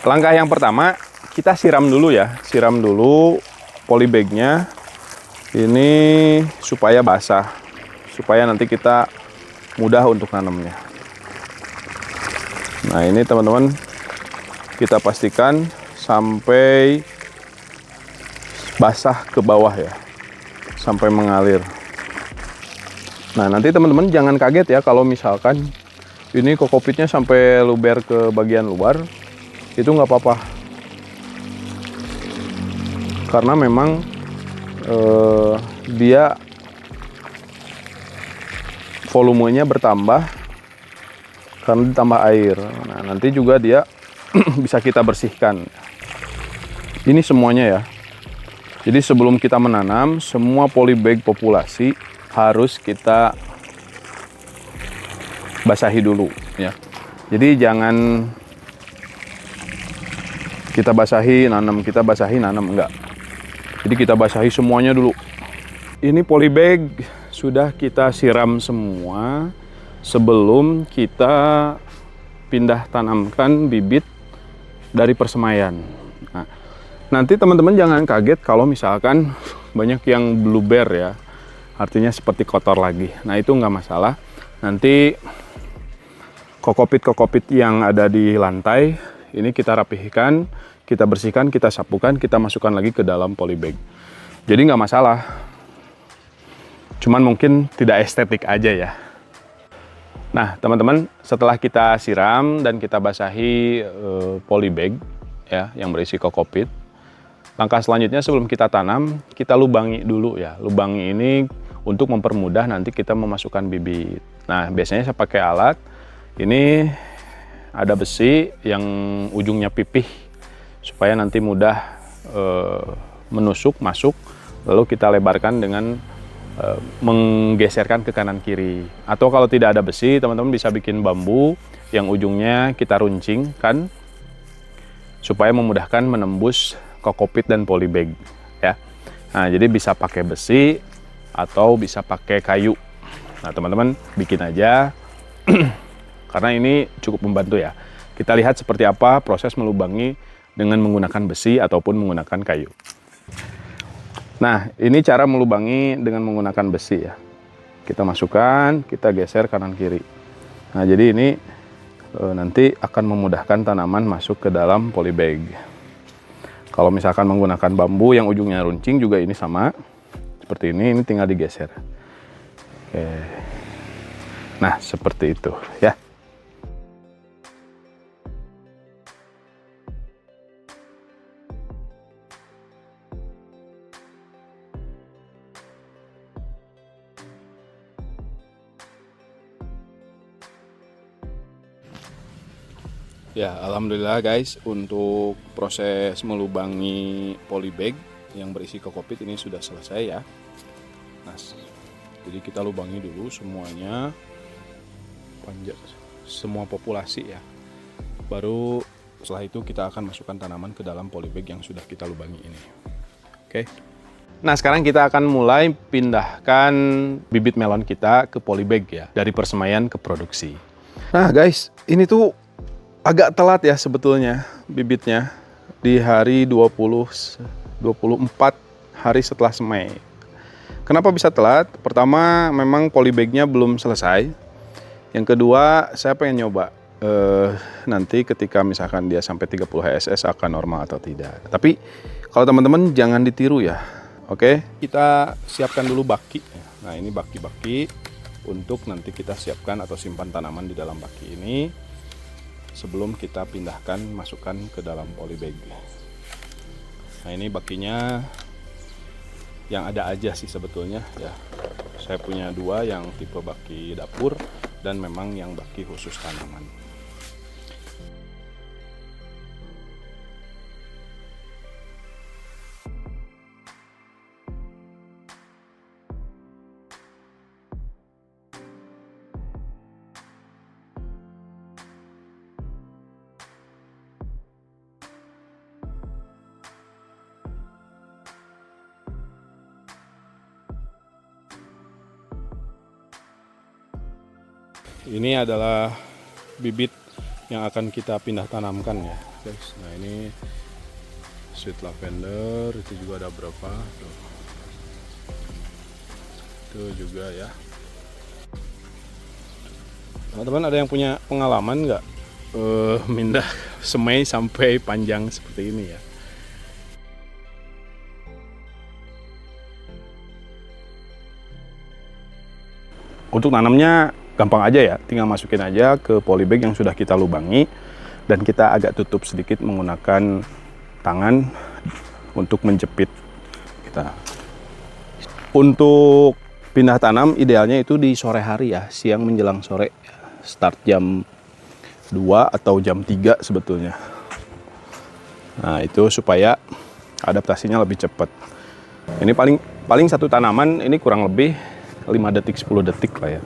Langkah yang pertama, kita siram dulu ya. Siram dulu polybagnya ini supaya basah. Supaya nanti kita mudah untuk nanamnya. Nah ini teman-teman, kita pastikan sampai basah ke bawah ya. Sampai mengalir. Nah nanti teman-teman jangan kaget ya kalau misalkan ini kokopitnya sampai luber ke bagian luar, itu nggak apa-apa. Karena memang dia volumenya bertambah karena ditambah air. Nah nanti juga dia bisa kita bersihkan. Ini semuanya ya. Jadi sebelum kita menanam, semua polybag populasi harus kita basahi dulu ya. Jadi jangan kita basahi nanam, enggak. Jadi kita basahi semuanya dulu. Ini polybag sudah kita siram semua sebelum kita pindah tanamkan bibit dari persemaian. Nah, nanti teman-teman jangan kaget kalau misalkan banyak yang blueber ya. Artinya seperti kotor lagi. Nah itu nggak masalah. Nanti kokopit-kokopit yang ada di lantai ini kita rapihkan, kita bersihkan, kita sapukan, kita masukkan lagi ke dalam polybag. Jadi nggak masalah. Cuman mungkin tidak estetik aja ya. Nah teman-teman, setelah kita siram dan kita basahi polybag ya yang berisi kokopit, langkah selanjutnya sebelum kita tanam, kita lubangi dulu ya. Lubangi ini untuk mempermudah nanti kita memasukkan bibit. Nah biasanya saya pakai alat. Ini ada besi yang ujungnya pipih supaya nanti mudah menusuk, masuk. Lalu kita lebarkan dengan menggeserkan ke kanan kiri. Atau kalau tidak ada besi, teman-teman bisa bikin bambu yang ujungnya kita runcingkan supaya memudahkan menembus kokopit dan polybag ya. Nah, jadi bisa pakai besi atau bisa pakai kayu. Nah, teman-teman bikin aja. Karena ini cukup membantu ya. Kita lihat seperti apa proses melubangi dengan menggunakan besi ataupun menggunakan kayu. Nah, ini cara melubangi dengan menggunakan besi ya. Kita masukkan, kita geser kanan kiri. Nah, jadi ini nanti akan memudahkan tanaman masuk ke dalam polybag. Kalau misalkan menggunakan bambu yang ujungnya runcing juga ini sama. Seperti ini tinggal digeser. Oke. Nah, seperti itu ya. Ya, alhamdulillah guys, untuk proses melubangi polybag yang berisi kokopit ini sudah selesai ya. Nah, jadi kita lubangi dulu semuanya, semua populasi ya. Baru setelah itu kita akan masukkan tanaman ke dalam polybag yang sudah kita lubangi ini. Oke. Nah, sekarang kita akan mulai pindahkan bibit melon kita ke polybag ya, dari persemaian ke produksi. Nah guys, ini tuh agak telat ya sebetulnya bibitnya di hari 24 hari setelah semai. Kenapa bisa telat? Pertama, memang polybagnya belum selesai. Yang kedua, saya pengen nyoba nanti ketika misalkan dia sampai 30 HSS akan normal atau tidak. Tapi kalau teman-teman jangan ditiru ya. Oke, kita siapkan dulu baki. Nah, ini baki-baki untuk nanti kita siapkan atau simpan tanaman di dalam baki ini sebelum kita pindahkan, masukkan ke dalam polybag. Nah ini bakinya yang ada aja sih sebetulnya ya. Saya punya dua, yang tipe baki dapur dan memang yang baki khusus tanaman. Ini adalah bibit yang akan kita pindah tanamkan ya. guys. Nah ini sweet lavender, itu juga ada berapa tuh. Itu juga ya. Teman-teman ada yang punya pengalaman nggak mindah semai sampai panjang seperti ini ya? Untuk nanamnya gampang aja ya, tinggal masukin aja ke polybag yang sudah kita lubangi dan kita agak tutup sedikit menggunakan tangan untuk menjepit kita. Untuk pindah tanam idealnya itu di sore hari ya, siang menjelang sore. Start jam 2 atau jam 3 sebetulnya. Nah, itu supaya adaptasinya lebih cepat. Ini paling satu tanaman ini kurang lebih 5 detik 10 detik lah ya.